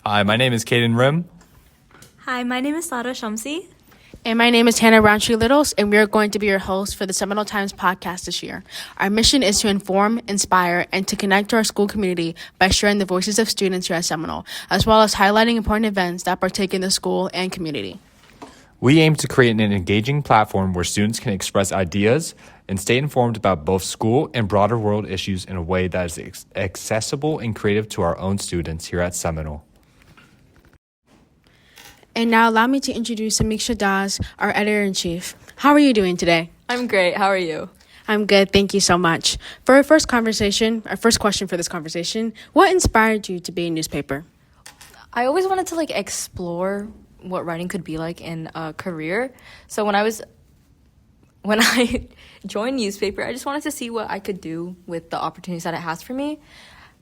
Hi, my name is Caden Rim. Hi, my name is Sara Shamsi. And my name is Hannah Roundtree Littles, and we are going to be your hosts for the Seminole Times podcast this year. Our mission is to inform, inspire, and to connect to our school community by sharing the voices of students here at Seminole, as well as highlighting important events that partake in the school and community. We aim to create an engaging platform where students can express ideas and stay informed about both school and broader world issues in a way that is accessible and creative to our own students here at Seminole. And now allow me to introduce Samiksha Das, our editor-in-chief. How are you doing today? I'm great. How are you? I'm good. Thank you so much. For our first question for this conversation, what inspired you to be a newspaper? I always wanted to explore what writing could be like in a career. So when I joined newspaper, I just wanted to see what I could do with the opportunities that it has for me.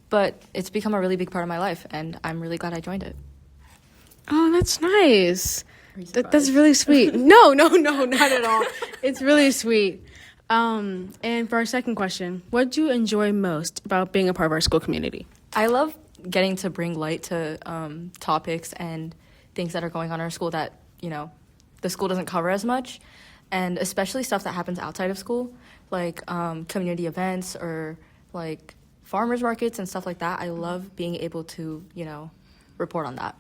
But it's become a really big part of my life, and I'm really glad I joined it. Oh, that's nice. That's really sweet. No, not at all. It's really sweet. And for our second question, what do you enjoy most about being a part of our school community? I love getting to bring light to topics and things that are going on in our school that, the school doesn't cover as much, and especially stuff that happens outside of school, like community events or farmers markets and stuff like that. I love being able to, report on that.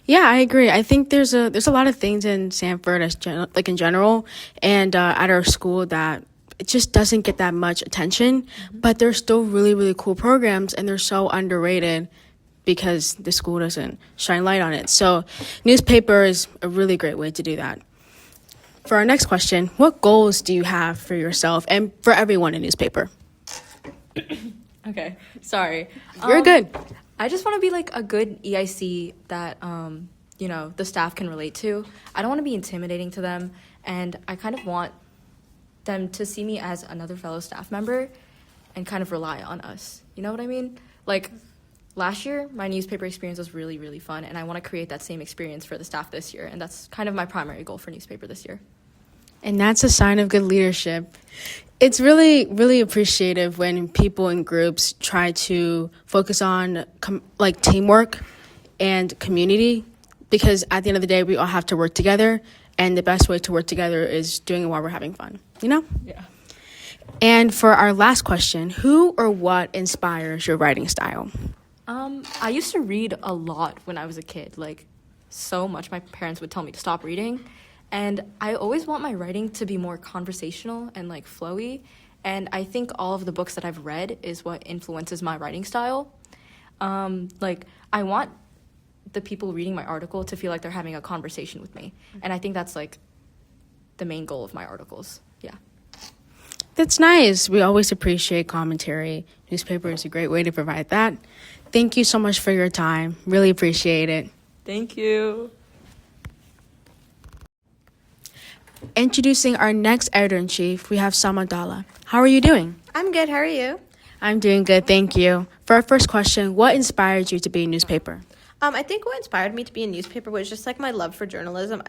Yeah, I agree. I think there's a lot of things in Sanford in general and at our school that it just doesn't get that much attention, but they're still really, really cool programs, and they're so underrated because the school doesn't shine light on it. So newspaper is a really great way to do that. For our next question, what goals do you have for yourself and for everyone in newspaper? Okay, sorry. You're good. I just want to be a good EIC that, the staff can relate to. I don't want to be intimidating to them, and I kind of want them to see me as another fellow staff member and kind of rely on us. You know what I mean? Last year, my newspaper experience was really, really fun, and I want to create that same experience for the staff this year, and that's kind of my primary goal for newspaper this year. And that's a sign of good leadership. It's really, really appreciative when people in groups try to focus on teamwork and community, because at the end of the day, we all have to work together, and the best way to work together is doing it while we're having fun, Yeah. And for our last question, who or what inspires your writing style? I used to read a lot when I was a kid, so much. My parents would tell me to stop reading. And I always want my writing to be more conversational and flowy. And I think all of the books that I've read is what influences my writing style. I want the people reading my article to feel like they're having a conversation with me. And I think that's the main goal of my articles. Yeah. That's nice. We always appreciate commentary. Newspaper is a great way to provide that. Thank you so much for your time. Really appreciate it. Thank you. Introducing our next editor-in-chief, we have Sama Dalla. How are you doing? I'm good. How are you? I'm doing good, thank you. For our first question, what inspired you to be a newspaper? I think what inspired me to be a newspaper was just my love for journalism.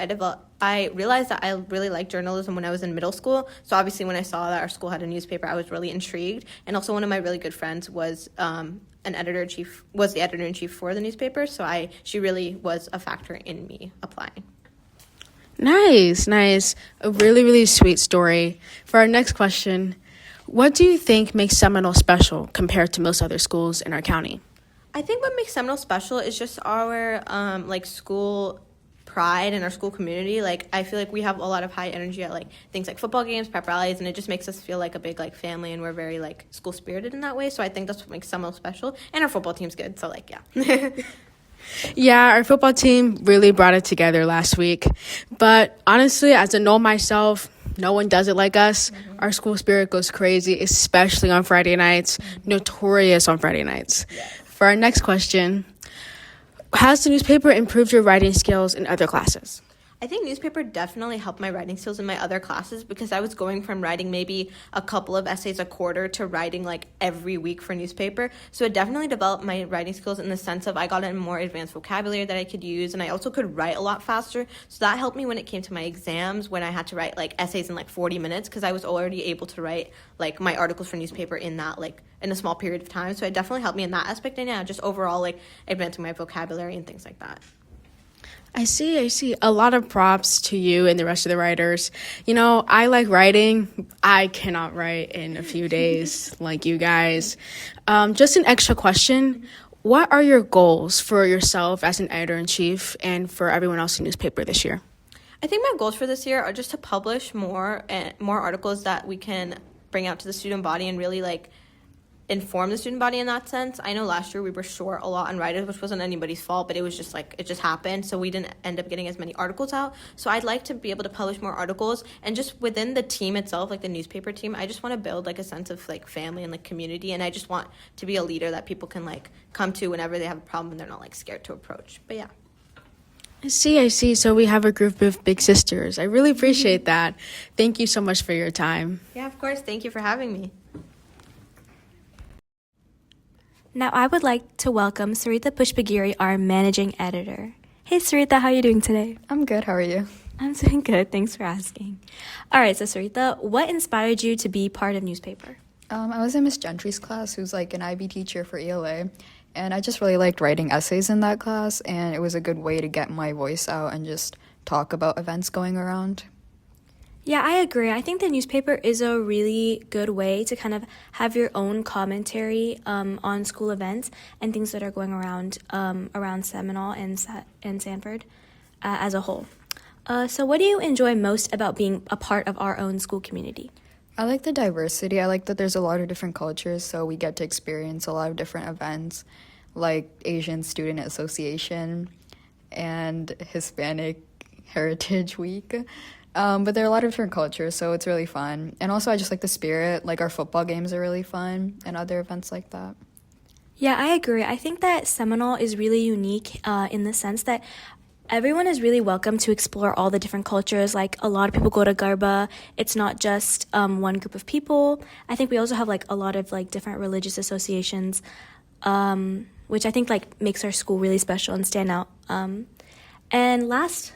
I realized that I really liked journalism when I was in middle school. So obviously when I saw that our school had a newspaper, I was really intrigued. And also one of my really good friends was the editor-in-chief for the newspaper. So she really was a factor in me applying. Nice. A really, really sweet story. For our next question, what do you think makes Seminole special compared to most other schools in our county? I think what makes Seminole special is just our school pride and our school community. I feel we have a lot of high energy at things like football games, pep rallies, and it just makes us feel like a big family, and we're very school spirited in that way. So I think that's what makes Seminole special, and our football team's good. So yeah. Yeah, our football team really brought it together last week. But honestly, as a Knoll myself, no one does it like us. Mm-hmm. Our school spirit goes crazy, especially on Friday nights. Mm-hmm. Notorious on Friday nights. Yeah. For our next question, has the newspaper improved your writing skills in other classes? I think newspaper definitely helped my writing skills in my other classes because I was going from writing maybe a couple of essays a quarter to writing like every week for newspaper. So it definitely developed my writing skills in the sense of I got a more advanced vocabulary that I could use, and I also could write a lot faster. So that helped me when it came to my exams, when I had to write like essays in like 40 minutes because I was already able to write like my articles for newspaper in that like in a small period of time. So it definitely helped me in that aspect, and yeah, just overall like advancing my vocabulary and things like that. I see. A lot of props to you and the rest of the writers. You know, I like writing. I cannot write in a few days like you guys. Just an extra question. What are your goals for yourself as an editor-in-chief and for everyone else in newspaper this year? I think my goals for this year are just to publish more articles that we can bring out to the student body and really like inform the student body in that sense. I know last year we were short a lot on writers, which wasn't anybody's fault, but it was just like it just happened, so we didn't end up getting as many articles out. So I'd like to be able to publish more articles, and just within the team itself, like the newspaper team, I just want to build like a sense of like family and like community, and I just want to be a leader that people can like come to whenever they have a problem and they're not like scared to approach. But yeah. I see. So we have a group of big sisters. I really appreciate that. Thank you so much for your time. Yeah, of course. Thank you for having me. Now I would like to welcome Sarita Pushpagiri, our managing editor. Hey Sarita, how are you doing today? I'm good, how are you? I'm doing good, thanks for asking. All right, so Sarita, what inspired you to be part of newspaper? I was in Miss Gentry's class, who's like an IB teacher for ELA, and I just really liked writing essays in that class, and it was a good way to get my voice out and just talk about events going around. Yeah, I agree. I think the newspaper is a really good way to kind of have your own commentary on school events and things that are going around Seminole and Sanford as a whole. So what do you enjoy most about being a part of our own school community? I like the diversity. I like that there's a lot of different cultures, so we get to experience a lot of different events, like Asian Student Association and Hispanic Heritage Week. But there are a lot of different cultures, so it's really fun. And also, I just like the spirit. Like, our football games are really fun and other events like that. Yeah, I agree. I think that Seminole is really unique in the sense that everyone is really welcome to explore all the different cultures. Like, a lot of people go to Garba. It's not just one group of people. I think we also have, like, a lot of, like, different religious associations, which I think, like, makes our school really special and stand out. And last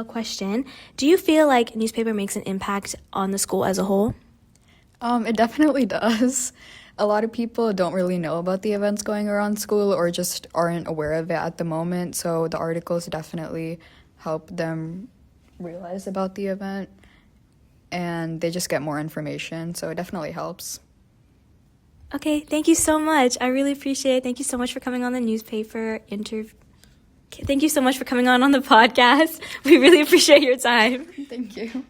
question, do you feel like newspaper makes an impact on the school as a whole? It definitely does. A lot of people don't really know about the events going around school or just aren't aware of it at the moment, so the articles definitely help them realize about the event, and they just get more information, so it definitely helps. Okay, thank you so much. I really appreciate it. Thank you so much for coming on the newspaper interview. Thank you so much for coming on the podcast. We really appreciate your time. Thank you.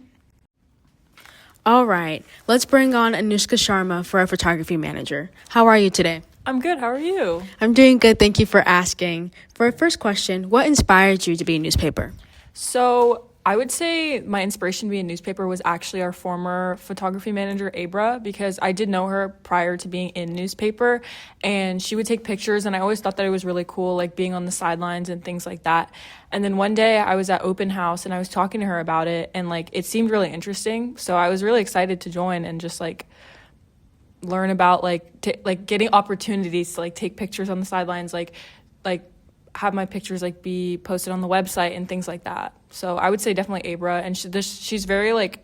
All right, let's bring on Anushka Sharma for our photography manager. How are you today? I'm good. How are you? I'm doing good. Thank you for asking. For our first question, what inspired you to be a newspaper? So I would say my inspiration to be a newspaper was actually our former photography manager, Abra, because I did know her prior to being in newspaper, and she would take pictures, and I always thought that it was really cool, like being on the sidelines and things like that. And then one day I was at open house and I was talking to her about it, and like it seemed really interesting. So I was really excited to join and just like learn about like getting opportunities to like take pictures on the sidelines, like have my pictures like be posted on the website and things like that. So I would say definitely Abra, and she's very like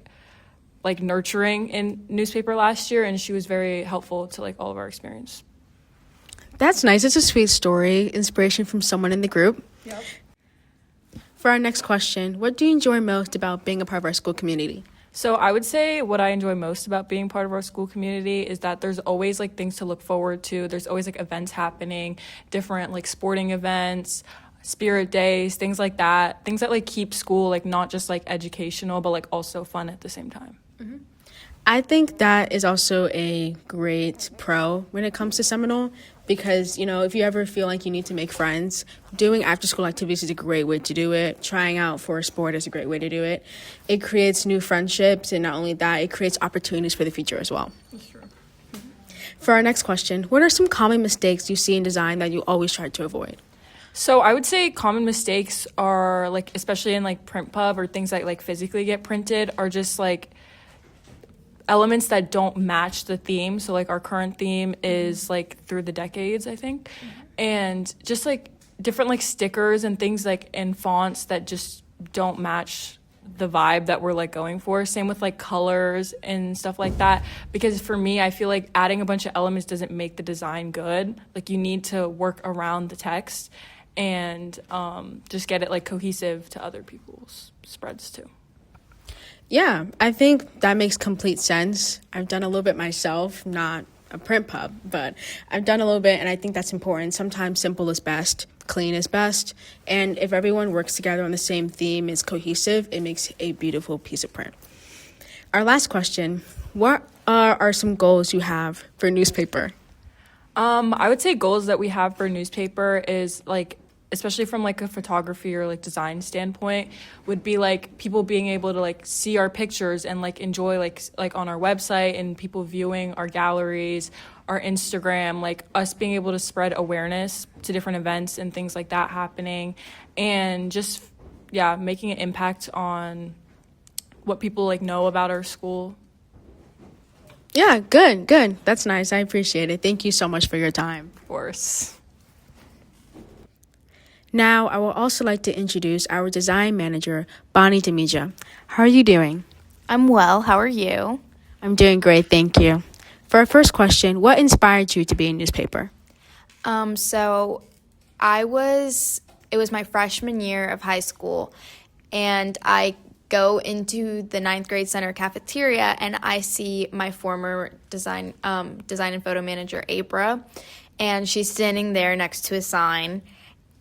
nurturing in newspaper last year, and she was very helpful to like all of our experience. That's nice. It's a sweet story, inspiration from someone in the group. Yep. For our next question, what do you enjoy most about being a part of our school community? So I would say what I enjoy most about being part of our school community is that there's always like things to look forward to. There's always like events happening, different like sporting events, spirit days, things like that. Things that like keep school like not just like educational, but like also fun at the same time. Mm-hmm. I think that is also a great pro when it comes to Seminole because, you know, if you ever feel like you need to make friends, doing after-school activities is a great way to do it. Trying out for a sport is a great way to do it. It creates new friendships, and not only that, it creates opportunities for the future as well. That's true. For our next question, what are some common mistakes you see in design that you always try to avoid? So I would say common mistakes are like, especially in like print pub or things that like physically get printed, are just like elements that don't match the theme. So like our current theme is like through the decades, I think. And just like different like stickers and things like in fonts that just don't match the vibe that we're like going for. Same with like colors and stuff like that. Because for me, I feel like adding a bunch of elements doesn't make the design good. Like you need to work around the text and just get it like cohesive to other people's spreads too. Yeah, I think that makes complete sense. I've done a little bit myself, not a print pub, but I've done a little bit, and I think that's important. Sometimes simple is best, clean is best, and if everyone works together on the same theme, is cohesive, it makes a beautiful piece of print. Our last question, what are some goals you have for newspaper? I would say goals that we have for newspaper is like, especially from like a photography or like design standpoint, would be like people being able to like see our pictures and like enjoy like on our website, and people viewing our galleries, our Instagram, like us being able to spread awareness to different events and things like that happening, and just making an impact on what people like know about our school. Yeah, good. That's nice. I appreciate it. Thank you so much for your time. Of course. Now, I would also like to introduce our design manager, Bonnie Demija. How are you doing? I'm well. How are you? I'm doing great, thank you. For our first question, what inspired you to be in newspaper? So it was my freshman year of high school, and I go into the 9th grade center cafeteria, and I see my former design and photo manager, Abra, and she's standing there next to a sign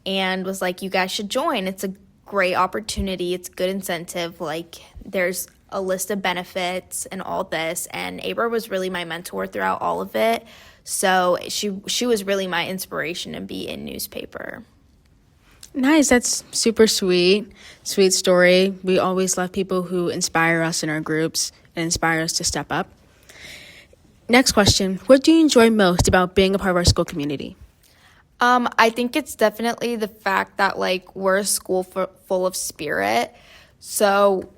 and was like, you guys should join. It's a great opportunity. It's a good incentive. Like, there's a list of benefits and all this. And Abra was really my mentor throughout all of it. So she was really my inspiration to be in newspaper. Nice. That's super sweet. Sweet story. We always love people who inspire us in our groups and inspire us to step up. Next question. What do you enjoy most about being a part of our school community? I think it's definitely the fact that, like, we're a school full of spirit. So,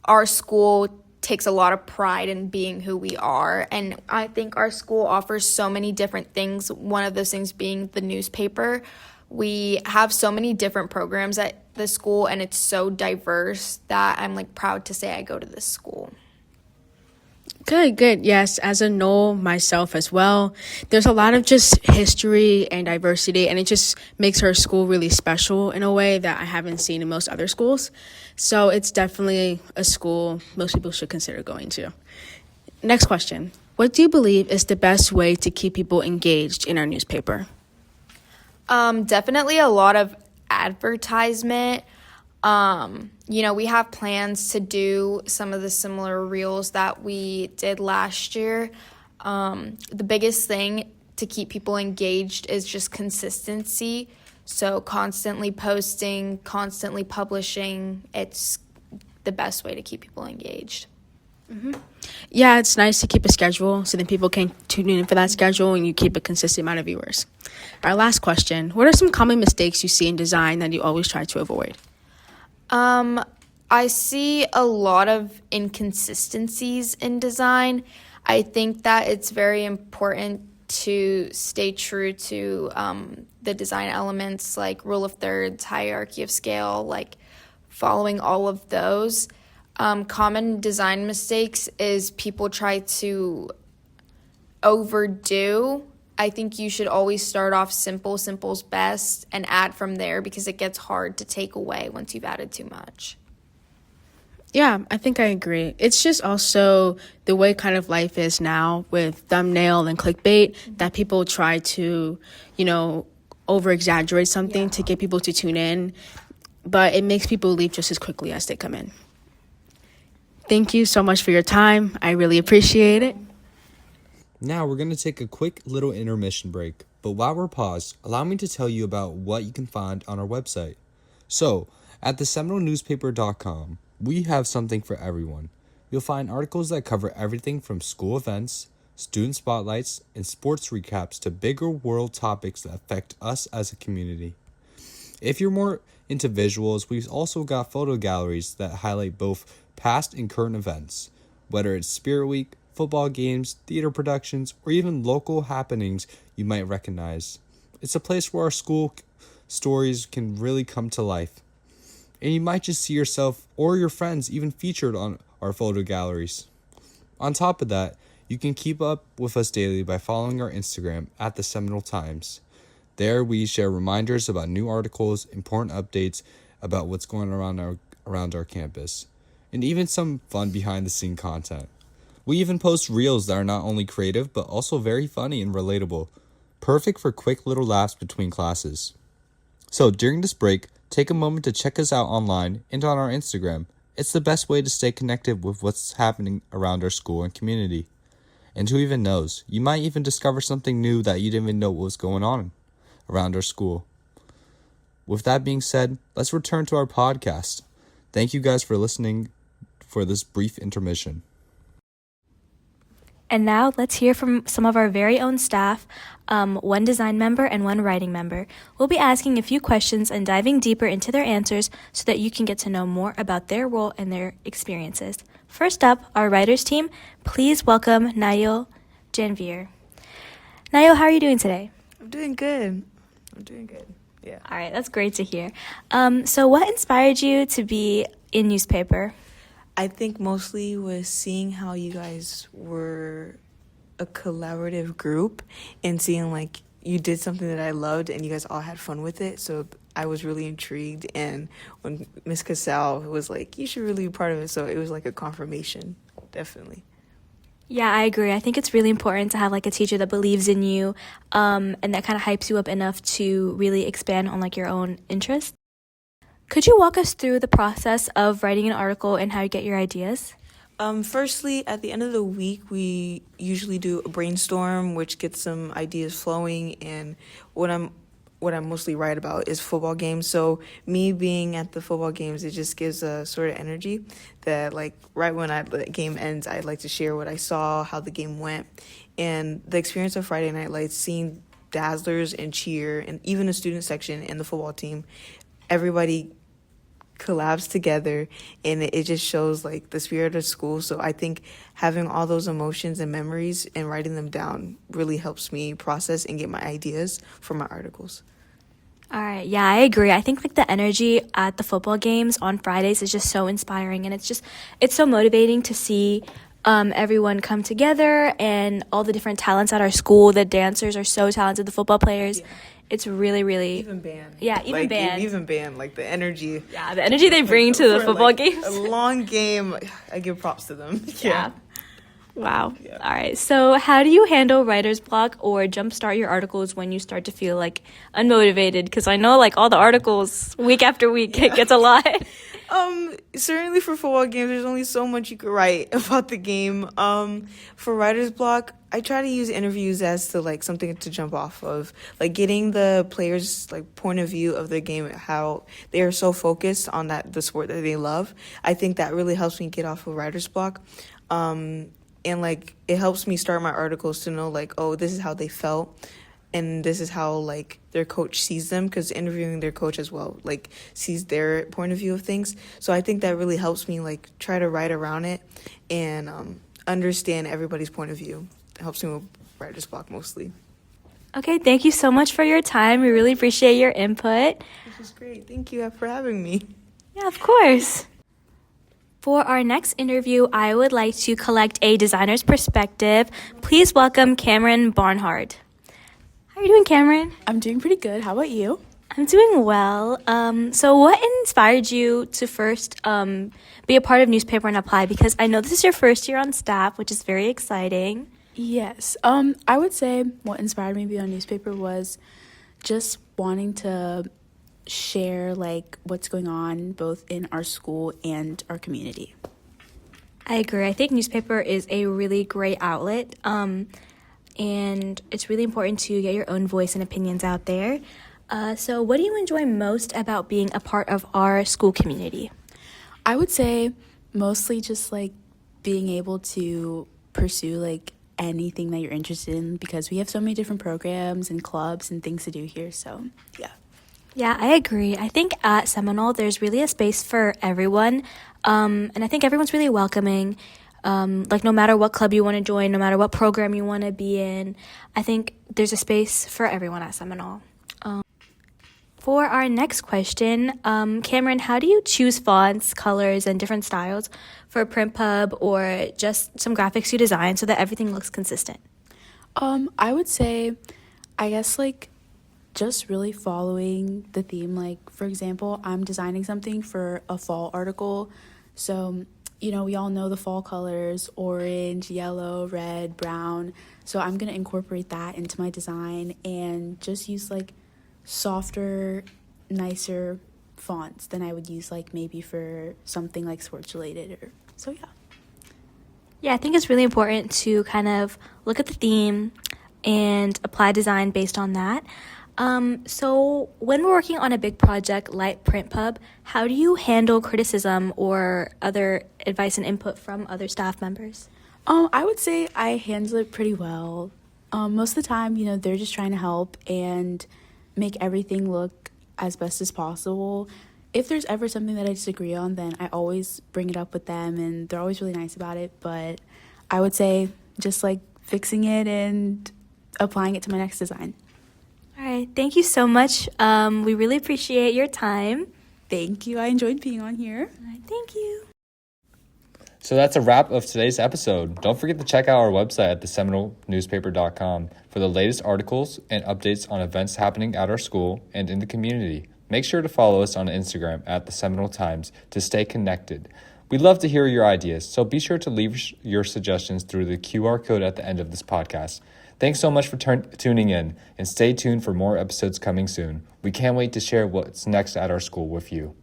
our school takes a lot of pride in being who we are. And I think our school offers so many different things, one of those things being the newspaper. We have so many different programs at the school, and it's so diverse that I'm, like, proud to say I go to this school. Good. Yes, as a Knoll myself as well, there's a lot of just history and diversity, and it just makes our school really special in a way that I haven't seen in most other schools. So it's definitely a school most people should consider going to. Next question. What do you believe is the best way to keep people engaged in our newspaper? Definitely a lot of advertisement. We have plans to do some of the similar reels that we did last year. The biggest thing to keep people engaged is just consistency. So constantly posting, constantly publishing, it's the best way to keep people engaged. Mm-hmm. Yeah, it's nice to keep a schedule so then people can tune in for that schedule and you keep a consistent amount of viewers. Our last question. What are some common mistakes you see in design that you always try to avoid? I see a lot of inconsistencies in design. I think that it's very important to stay true to the design elements like rule of thirds, hierarchy of scale, like following all of those. Common design mistakes is people try to overdo. I think you should always start off simple. Simple's best, and add from there because it gets hard to take away once you've added too much. Yeah, I think I agree. It's just also the way kind of life is now with thumbnail and clickbait that people try to, over exaggerate something to get people to tune in, but it makes people leave just as quickly as they come in. Thank you so much for your time. I really appreciate it. Now we're going to take a quick little intermission break, but while we're paused, allow me to tell you about what you can find on our website. So, at theSeminoleNewspaper.com, we have something for everyone. You'll find articles that cover everything from school events student spotlights, and sports recaps to bigger world topics that affect us as a community. If you're more into visuals, we've also got photo galleries that highlight both past and current events, whether it's Spirit Week, football games, theater productions, or even local happenings you might recognize. It's a place where our school stories can really come to life. And you might just see yourself or your friends even featured on our photo galleries. On top of that, you can keep up with us daily by following our Instagram at the Seminole Times. There we share reminders about new articles, important updates about what's going on around our campus, and even some fun behind the scene content. We even post reels that are not only creative but also very funny and relatable, perfect for quick little laughs between classes. So during this break, take a moment to check us out online and on our Instagram. It's the best way to stay connected with what's happening around our school and community. And who even knows, you might even discover something new that you didn't even know what was going on around our school. With that being said, let's return to our podcast. Thank you guys for listening for this brief intermission. And now let's hear from some of our very own staff, one design member and one writing member. We'll be asking a few questions and diving deeper into their answers so that you can get to know more about their role and their experiences. First up, our writers team, please welcome Nayo Janvier. Nayo, how are you doing today? I'm doing good. Yeah. All right, that's great to hear. So what inspired you to be in newspaper? I think mostly was seeing how you guys were a collaborative group and seeing like you did something that I loved and you guys all had fun with it. So I was really intrigued. And when Miss Casal was like, you should really be part of it. So it was like a confirmation, definitely. Yeah, I agree. I think it's really important to have like a teacher that believes in you and that kind of hypes you up enough to really expand on like your own interests. Could you walk us through the process of writing an article and how you get your ideas? Firstly, at the end of the week, we usually do a brainstorm, which gets some ideas flowing. And what I'm mostly write about is football games. So me being at the football games, it just gives a sort of energy that like right when the game ends, I'd like to share what I saw, how the game went, and the experience of Friday Night Lights, seeing dazzlers and cheer, and even the student section and the football team, everybody collabs together and it just shows like the spirit of school. So I think having all those emotions and memories and writing them down really helps me process and get my ideas for my articles. All right. Yeah, I agree. I think like the energy at the football games on Fridays is just so inspiring, and it's so motivating to see everyone come together and all the different talents at our school. The dancers are so talented, the football players. Yeah. It's really, really... Even band. Yeah, even band. Even band, like the energy. Yeah, the energy they bring to the football like games. A long game, I give props to them. Yeah. Wow. Yeah. All right. So how do you handle writer's block or jumpstart your articles when you start to feel like unmotivated? Because I know like all the articles week after week, it gets a lot. Certainly for football games, there's only so much you could write about the game. For writer's block, I try to use interviews as to like something to jump off of, like getting the players' like point of view of the game, how they are so focused on the sport that they love. I think that really helps me get off of writer's block. And like it helps me start my articles to know like, oh, this is how they felt, and this is how like their coach sees them, because interviewing their coach as well like sees their point of view of things. So I think that really helps me like try to write around it and understand everybody's point of view. It helps me with writer's block mostly. Okay, thank you so much for your time. We really appreciate your input. This is great. Thank you for having me. Yeah, of course. For our next interview, I would like to collect a designer's perspective. Please welcome Cameron Barnhart. How are you doing, Cameron? I'm doing pretty good. How about you? I'm doing well. So what inspired you to first be a part of newspaper and apply? Because I know this is your first year on staff, which is very exciting. Yes. I would say what inspired me to be on newspaper was just wanting to share like what's going on both in our school and our community. I agree. I think newspaper is a really great outlet, and it's really important to get your own voice and opinions out there. So what do you enjoy most about being a part of our school community? I would say mostly just like being able to pursue like anything that you're interested in because we have so many different programs and clubs and things to do here. So, yeah. Yeah, I agree. I think at Seminole, there's really a space for everyone. And I think everyone's really welcoming. Like, no matter what club you want to join, no matter what program you want to be in, I think there's a space for everyone at Seminole. For our next question, Cameron, how do you choose fonts, colors, and different styles for a print pub or just some graphics you design so that everything looks consistent? I would say, I guess, like, just really following the theme. Like, for example, I'm designing something for a fall article. So, you know, we all know the fall colors, orange, yellow, red, brown. So I'm going to incorporate that into my design and just use, like, softer, nicer fonts than I would use, like, maybe for something, like, sports related. Or so, yeah. Yeah, I think it's really important to kind of look at the theme and apply design based on that. So when we're working on a big project like Print Pub, how do you handle criticism or other advice and input from other staff members? I would say I handle it pretty well. Most of the time, you know, they're just trying to help and make everything look as best as possible. If there's ever something that I disagree on, then I always bring it up with them, and they're always really nice about it. But I would say just, like, fixing it and applying it to my next design. All right, thank you so much. We really appreciate your time. Thank you. I enjoyed being on here. All right, thank you. So that's a wrap of today's episode. Don't forget to check out our website at theseminolenewspaper.com for the latest articles and updates on events happening at our school and in the community. Make sure to follow us on Instagram at the Seminole Times to stay connected. We'd love to hear your ideas, so be sure to leave your suggestions through the QR code at the end of this podcast. Thanks so much for tuning in, and stay tuned for more episodes coming soon. We can't wait to share what's next at our school with you.